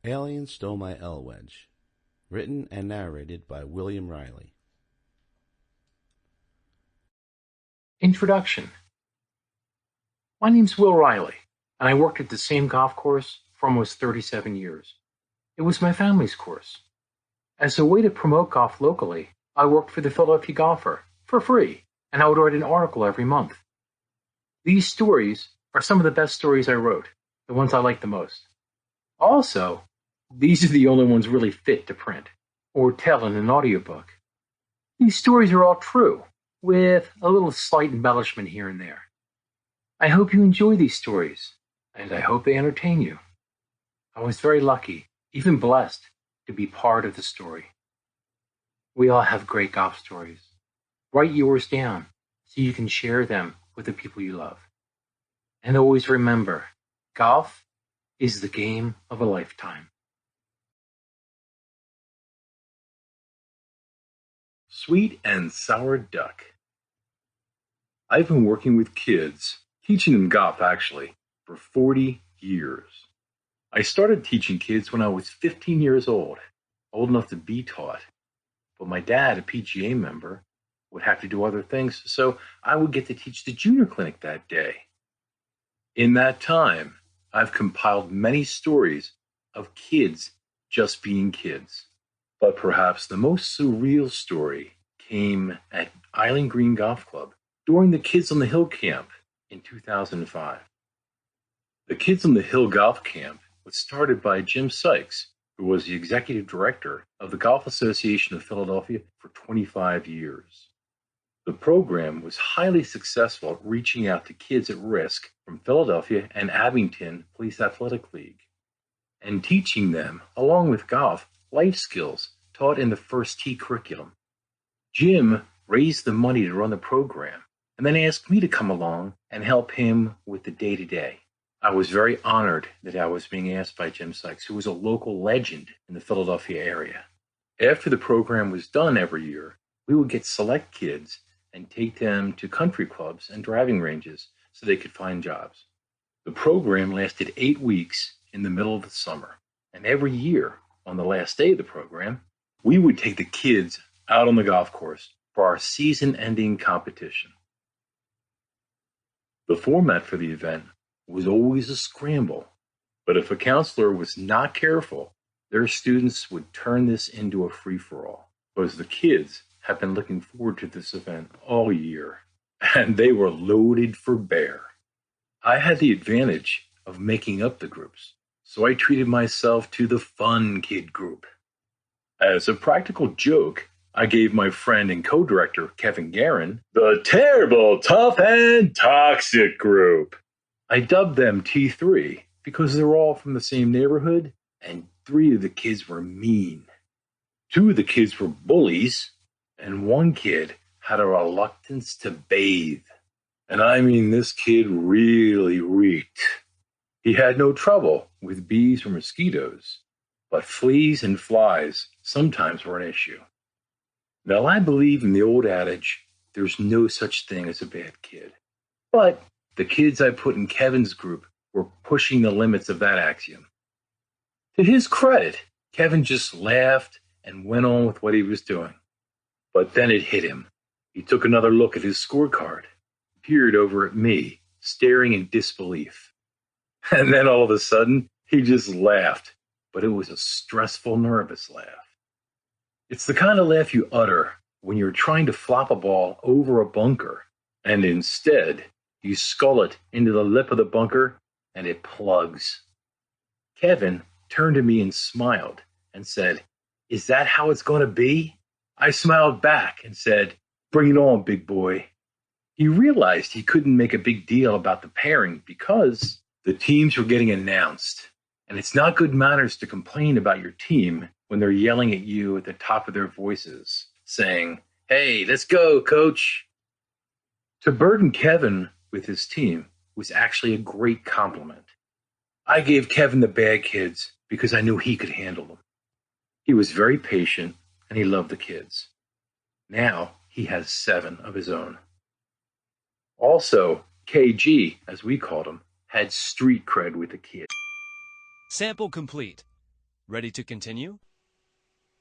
Alien Stole My L-Wedge. Written and narrated by William Reilly. Introduction. My name's Will Reilly, and I worked at the same golf course for almost 37 years. It was my family's course. As a way to promote golf locally, I worked for the Philadelphia Golfer for free, and I would write an article every month. These stories are some of the best stories I wrote, the ones I like the most. Also, these are the only ones really fit to print or tell in an audiobook. These stories are all true, with a little slight embellishment here and there. I hope you enjoy these stories, and I hope they entertain you. I was very lucky, even blessed, to be part of the story. We all have great golf stories. Write yours down so you can share them with the people you love. And always remember, golf is the game of a lifetime. Sweet and Sour Duck. I've been working with kids, teaching them golf actually, for 40 years. I started teaching kids when I was 15 years old enough to be taught. But my dad, a PGA member, would have to do other things, so I would get to teach the junior clinic that day. In that time, I've compiled many stories of kids just being kids. But perhaps the most surreal story came at Island Green Golf Club during the Kids on the Hill camp in 2005. The Kids on the Hill golf camp was started by Jim Sykes, who was the executive director of the Golf Association of Philadelphia for 25 years. The program was highly successful at reaching out to kids at risk from Philadelphia and Abington Police Athletic League, and teaching them, along with golf, life skills taught in the First Tee curriculum. Jim raised the money to run the program and then asked me to come along and help him with the day-to-day. I was very honored that I was being asked by Jim Sykes, who was a local legend in the Philadelphia area. After the program was done every year, we would get select kids and take them to country clubs and driving ranges so they could find jobs. The program lasted 8 weeks in the middle of the summer, and every year, on the last day of the program, we would take the kids out on the golf course for our season-ending competition. The format for the event was always a scramble, but if a counselor was not careful, their students would turn this into a free-for-all, because the kids have been looking forward to this event all year, and they were loaded for bear. I had the advantage of making up the groups, so I treated myself to the fun kid group. As a practical joke, I gave my friend and co-director, Kevin Guerin, the terrible, tough, and toxic group. I dubbed them T3 because they were all from the same neighborhood, and 3 of the kids were mean. 2 of the kids were bullies, and 1 kid had a reluctance to bathe. And I mean, this kid really reeked. He had no trouble with bees or mosquitoes, but fleas and flies sometimes were an issue. Now, I believe in the old adage, there's no such thing as a bad kid. But the kids I put in Kevin's group were pushing the limits of that axiom. To his credit, Kevin just laughed and went on with what he was doing. But then it hit him. He took another look at his scorecard, peered over at me, staring in disbelief. And then all of a sudden, he just laughed, but it was a stressful, nervous laugh. It's the kind of laugh you utter when you're trying to flop a ball over a bunker, and instead, you scull it into the lip of the bunker, and it plugs. Kevin turned to me and smiled and said, "Is that how it's going to be?" I smiled back and said, "Bring it on, big boy." He realized he couldn't make a big deal about the pairing because the teams were getting announced, and it's not good manners to complain about your team when they're yelling at you at the top of their voices, saying, "Hey, let's go, coach." To burden Kevin with his team was actually a great compliment. I gave Kevin the bad kids because I knew he could handle them. He was very patient, and he loved the kids. Now he has 7 of his own. Also, KG, as we called him, had street cred with the kids. Sample complete. Ready to continue?